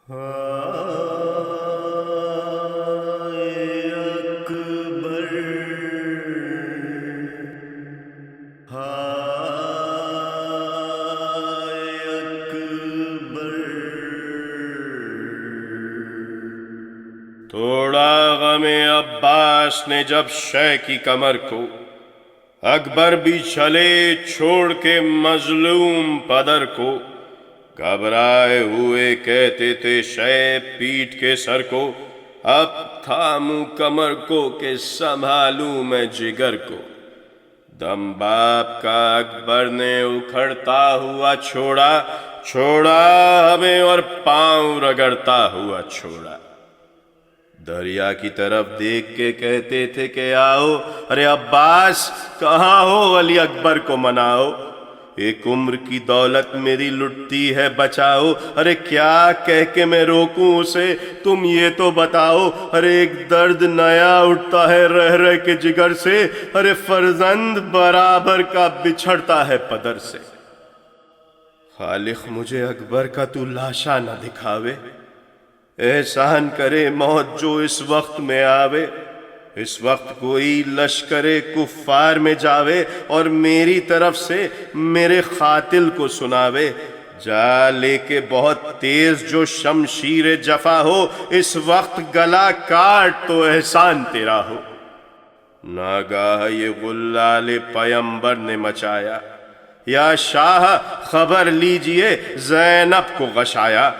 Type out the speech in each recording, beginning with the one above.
توڑا غم عباس نے جب شے کی کمر کو، اکبر بھی چلے چھوڑ کے مظلوم پدر کو۔ گھبرائے ہوئے کہتے تھے شے پیٹ کے سر کو، اب تھاموں کمر کو کہ سنبھالوں میں جگر کو۔ دم باپ کا اکبر نے اکھڑتا ہوا چھوڑا، چھوڑا ہمیں اور پاؤں رگڑتا ہوا چھوڑا۔ دریا کی طرف دیکھ کے کہتے تھے کہ آؤ، ارے عباس کہاں ہو، علی اکبر کو مناؤ۔ ایک عمر کی دولت میری لٹتی ہے بچاؤ، ارے کیا کہہ کے میں روکوں اسے، تم یہ تو بتاؤ۔ ارے ایک درد نیا اٹھتا ہے رہ رہ کے جگر سے، ارے فرزند برابر کا بچھڑتا ہے پدر سے۔ خالق مجھے اکبر کا تو لاشا نہ دکھاوے، احسان کرے موت جو اس وقت میں آوے۔ اس وقت کوئی لشکر کفار میں جاوے اور میری طرف سے میرے قاتل کو سناوے۔ جا لے کے بہت تیز جو شمشیر جفا ہو، اس وقت گلا کاٹ تو احسان تیرا ہو۔ ناگاہ یہ غلال پیمبر نے مچایا، یا شاہ خبر لیجئے زینب کو غشایا۔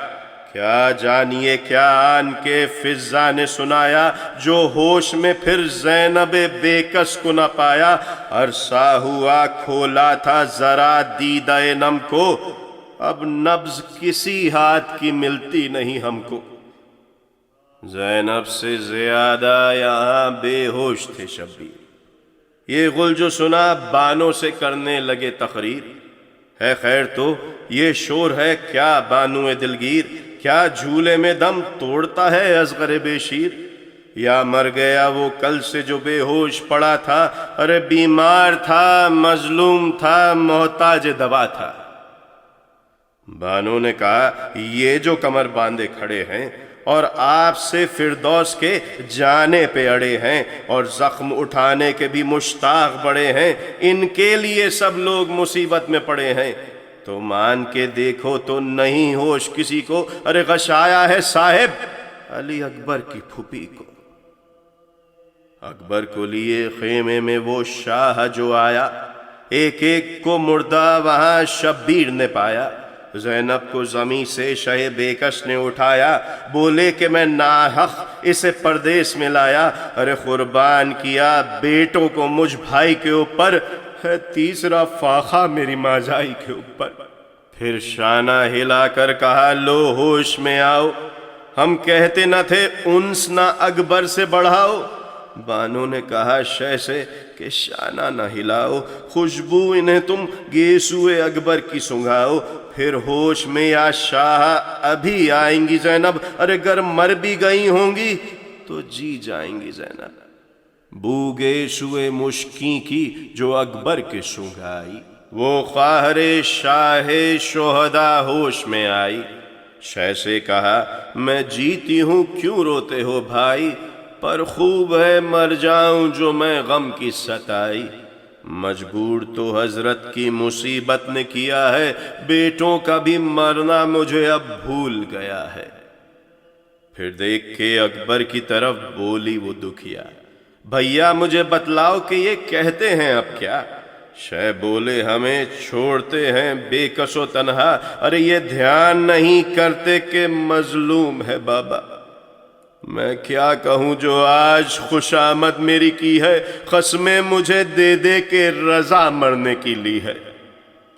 کیا جانیے کیا آن کے فضا نے سنایا، جو ہوش میں پھر زینب بے کس کو نہ پایا۔ عرصہ ہوا کھولا تھا ذرا دیدہ نم کو، اب نبض کسی ہاتھ کی ملتی نہیں ہم کو۔ زینب سے زیادہ یہاں بے ہوش تھے شبیر، یہ غل جو سنا بانوں سے کرنے لگے تقریر۔ ہے خیر تو یہ شور ہے کیا بانو دلگیر، کیا جھولے میں دم توڑتا ہے اصغر بے شیر۔ یا مر گیا وہ کل سے جو بے ہوش پڑا تھا، ارے بیمار تھا مظلوم تھا محتاج دوا تھا۔ بانو نے کہا یہ جو کمر باندھے کھڑے ہیں اور آپ سے فردوس کے جانے پہ اڑے ہیں اور زخم اٹھانے کے بھی مشتاق بڑے ہیں، ان کے لیے سب لوگ مصیبت میں پڑے ہیں۔ تو مان کے دیکھو تو نہیں ہوش کسی کو، ارے غشایا ہے صاحب علی اکبر کی پھوپھی کو۔ اکبر کو لیے خیمے میں وہ شاہ جو آیا، ایک ایک کو مردہ وہاں شبیر نے پایا۔ زینب کو زمیں سے شہ بیکش نے اٹھایا، بولے کہ میں ناحق اسے پردیس میں لایا۔ ارے قربان کیا بیٹوں کو مجھ بھائی کے اوپر، ہے تیسرا فاقہ میری ماجائی کے اوپر۔ پھر شانہ ہلا کر کہا لو ہوش میں آؤ، ہم کہتے نہ تھے انس نہ اکبر سے بڑھاؤ۔ بانو نے کہا شہ سے کہ شانہ نہ ہلاؤ، خوشبو انہیں تم گیسوئے اکبر کی سنگھاؤ۔ پھر ہوش میں یا شاہ ابھی آئیں گی زینب، ارے گر مر بھی گئی ہوں گی تو جی جائیں گی زینب۔ بو گیسوئے مشکی کی جو اکبر کے سنگھائی، وہ قاہر شاہ شہداء ہوش میں آئی۔ شہ سے کہا میں جیتی ہوں کیوں روتے ہو بھائی، پر خوب ہے مر جاؤں جو میں غم کی ستائی۔ مجبور تو حضرت کی مصیبت نے کیا ہے، بیٹوں کا بھی مرنا مجھے اب بھول گیا ہے۔ پھر دیکھ کے اکبر کی طرف بولی وہ دکھیا، بھیا مجھے بتلاؤ کہ یہ کہتے ہیں اب کیا۔ شہ بولے ہمیں چھوڑتے ہیں بے کس و تنہا، ارے یہ دھیان نہیں کرتے کہ مظلوم ہے بابا۔ میں کیا کہوں جو آج خوش آمد میری کی ہے، قسمیں مجھے دے دے کے رضا مرنے کی لی ہے۔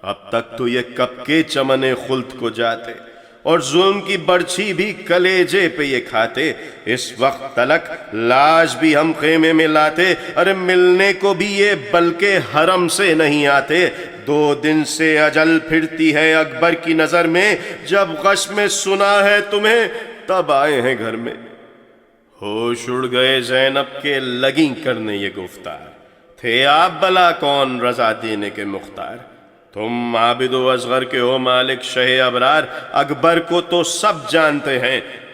اب تک تو یہ کب کے چمن خلد کو جاتے اور ظلم کی برچھی بھی کلیجے پہ یہ کھاتے، اس وقت تلک لاش بھی ہم خیمے میں لاتے، ارے ملنے کو بھی یہ بلکہ حرم سے نہیں آتے۔ 2 دن سے اجل پھرتی ہے اکبر کی نظر میں، جب غش میں سنا ہے تمہیں تب آئے ہیں گھر میں۔ ہوش اڑ گئے زینب کے لگیں کرنے یہ گفتار، تھے آپ بلا کون رضا دینے کے مختار۔ تم عابد و اصغر کے ہو مالک شہ ابرار، اکبر کو تو سب جانتے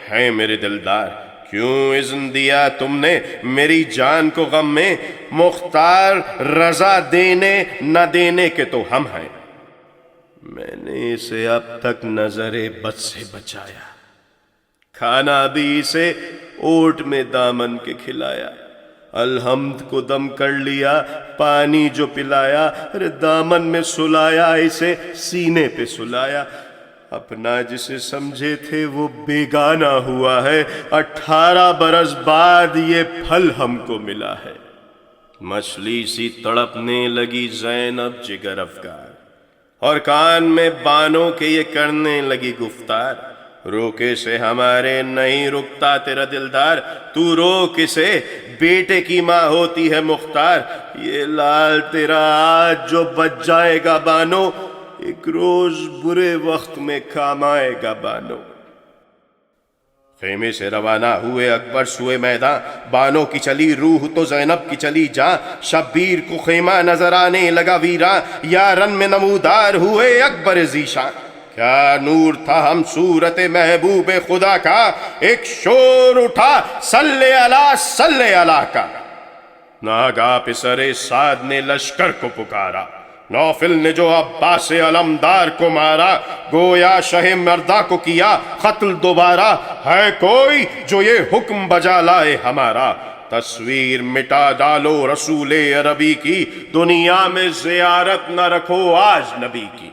ہیں میرے دلدار، کیوں اذن دیا تم نے میری جان کو غم میں؟ مختار رضا دینے نہ دینے کے تو ہم ہیں، میں نے اسے اب تک نظر بد سے بچایا، کھانا بھی اسے اوٹ میں دامن کے کھلایا، الحمد کو دم کر لیا، پانی جو پلایا، ارے دامن میں سلایا اسے، سینے پہ سلایا، اپنا جسے سمجھے تھے وہ بیگانہ ہوا ہے، 18 برس بعد یہ پھل ہم کو ملا ہے۔ مچھلی سی تڑپنے لگی زینب جگر افگار، اور کان میں بانوں کے یہ کرنے لگی گفتار، روکے سے ہمارے نہیں رکتا تیرا دلدار، تو روک اسے، بیٹے کی ماں ہوتی ہے مختار، یہ لال تیرا آج جو بچ جائے گا بانو، ایک روز برے وقت میں کام آئے گا بانو۔ خیمے سے روانہ ہوئے اکبر سوئے میدان، بانوں کی چلی روح تو زینب کی چلی جاں، شبیر کو خیمہ نظر آنے لگا ویراں، یارن میں نمودار ہوئے اکبر ذیشان، کیا نور تھا ہم صورت محبوب خدا کا، ایک شور اٹھا صلی اللہ کا، ناگا پسر سعد نے لشکر کو پکارا، نوفل نے جو عباس علمدار کو مارا، گویا شہ مردہ کو کیا قتل دوبارہ، ہے کوئی جو یہ حکم بجا لائے ہمارا، تصویر مٹا ڈالو رسول عربی کی، دنیا میں زیارت نہ رکھو آج نبی کی۔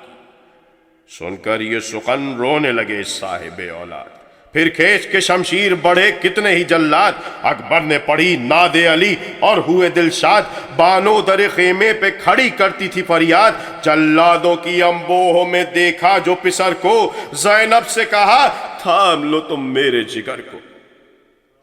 سن کر یہ سخن رونے لگے صاحب اولاد، پھر کھینچ کے شمشیر بڑھے کتنے ہی جلاد، اکبر نے پڑھی ناد علی اور ہوئے دلشاد، بانو در خیمے پہ کھڑی کرتی تھی فریاد، جلادوں کی انبوہوں میں دیکھا جو پسر کو، زینب سے کہا تھام لو تم میرے جگر کو،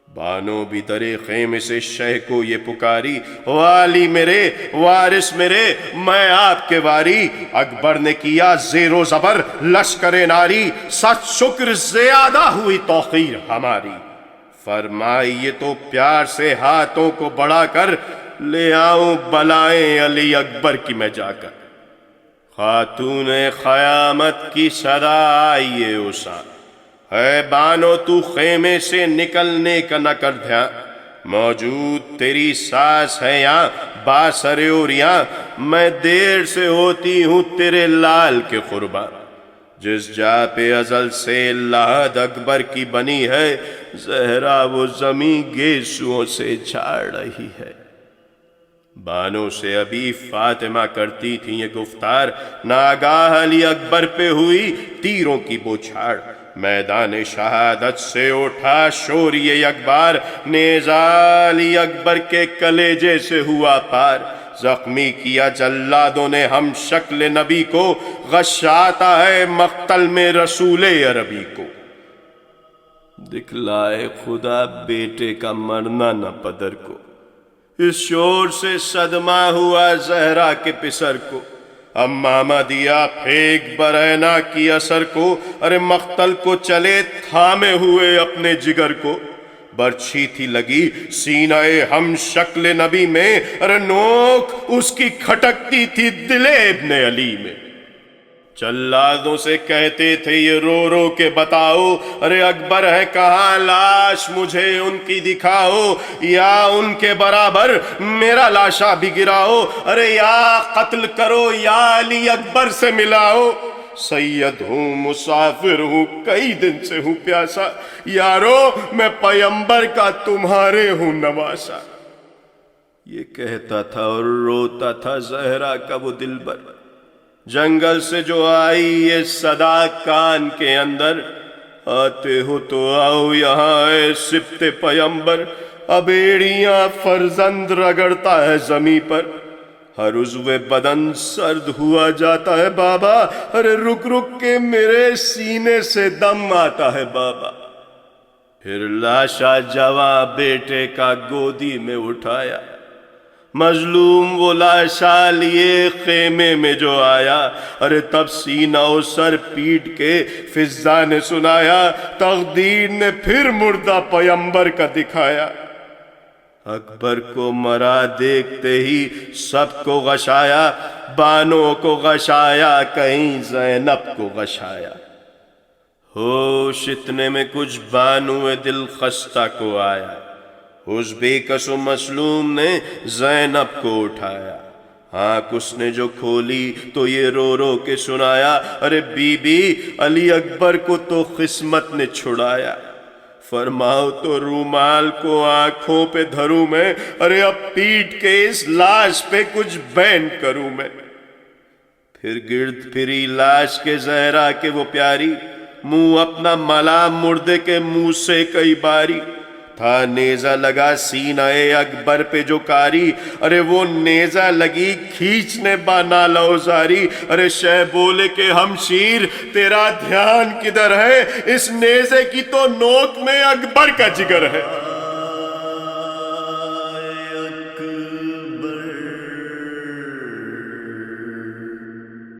بانو بھی در خیمے سے شہ کو یہ پکاری، والی میرے وارث میرے میں آپ کے واری، اکبر نے کیا زیر و زبر لشکر ناری، سچ شکر زیادہ ہوئی توقیر ہماری، فرمائی یہ تو پیار سے ہاتھوں کو بڑھا کر، لے آؤں بلائیں علی اکبر کی میں جا کر، خاتون قیامت کی صدا آئیے اسا، ہے بانو تو خیمے سے نکلنے کا نہ کر دھیان، موجود تیری ساس ہے یہاں باسر اوریاں، میں دیر سے ہوتی ہوں تیرے لال کے قربان، جس جا پہ ازل سے لحد اکبر کی بنی ہے، زہرا وہ زمیں گیسوؤں سے جھاڑ رہی ہے۔ بانو سے ابھی فاطمہ کرتی تھی یہ گفتار، ناگاہ علی اکبر پہ ہوئی تیروں کی بوچھاڑ، میدان شہادت سے اٹھا شوری یکبار، نیزہ علی اکبر کے کلیجے سے ہوا پار، زخمی کیا جلادوں نے ہم شکل نبی کو، غشاتا ہے مقتل میں رسول عربی کو، دکھلائے خدا بیٹے کا مرنا نہ پدر کو، اس شور سے صدمہ ہوا زہرا کے پسر کو، امامہ دیا پھینک برہنہ کی اثر کو، ارے مقتل کو چلے تھامے ہوئے اپنے جگر کو، برچھی تھی لگی سینہ ہم شکل نبی میں، ارے نوک اس کی کھٹکتی تھی دل ابن علی میں، جلادوں سے کہتے تھے یہ رو رو کے بتاؤ، ارے اکبر ہے کہاں لاش مجھے ان کی دکھاؤ، یا ان کے برابر میرا لاشا بھی گراؤ، ارے یا قتل کرو یا علی اکبر سے ملاؤ، سید ہوں مسافر ہوں کئی دن سے ہوں پیاسا، یارو میں پیمبر کا تمہارے ہوں نواسا، یہ کہتا تھا اور روتا تھا زہرا کا وہ دلبر، جنگل سے جو آئی یہ صدا کان کے اندر، آتے ہو تو آؤ یہاں اے سبط پیمبر، اب ایڑیاں فرزند رگڑتا ہے زمیں پر، ہر عضو بدن سرد ہوا جاتا ہے بابا، ارے رک رک کے میرے سینے سے دم آتا ہے بابا، پھر لاشا جواں بیٹے کا گودی میں اٹھایا، مظلوم وہ لاشا لیے خیمے میں جو آیا، ارے تب سینہ و سر پیٹ کے فضا نے سنایا، تقدیر نے پھر مردہ پیمبر کا دکھایا، اکبر کو مرا دیکھتے ہی سب کو غشایا، بانوں کو غشایا، کہیں زینب کو غشایا۔ ہوش اتنے میں کچھ بانو دل خستہ کو آیا، اس بے کس و مظلوم نے زینب کو اٹھایا۔ آنکھ اس نے جو کھولی تو یہ رو رو کے سنایا، ارے بی بی علی اکبر کو تو قسمت نے چھڑایا۔ فرماؤ تو رومال کو آنکھوں پہ دھروں میں، ارے اب پیٹ کے اس لاش پہ کچھ بین کروں میں۔ پھر گرد پھری لاش کے زہرا کے وہ پیاری، منہ اپنا ملام مردے کے منہ سے کئی باری۔ تھا نیزہ لگا سینہ اکبر پہ جو کاری، ارے وہ نیزہ لگی کھینچنے با نالہ زاری۔ ارے شہ بولے کہ ہمشیر تیرا دھیان کدھر ہے، اس نیزے کی تو نوک میں اکبر کا جگر ہے۔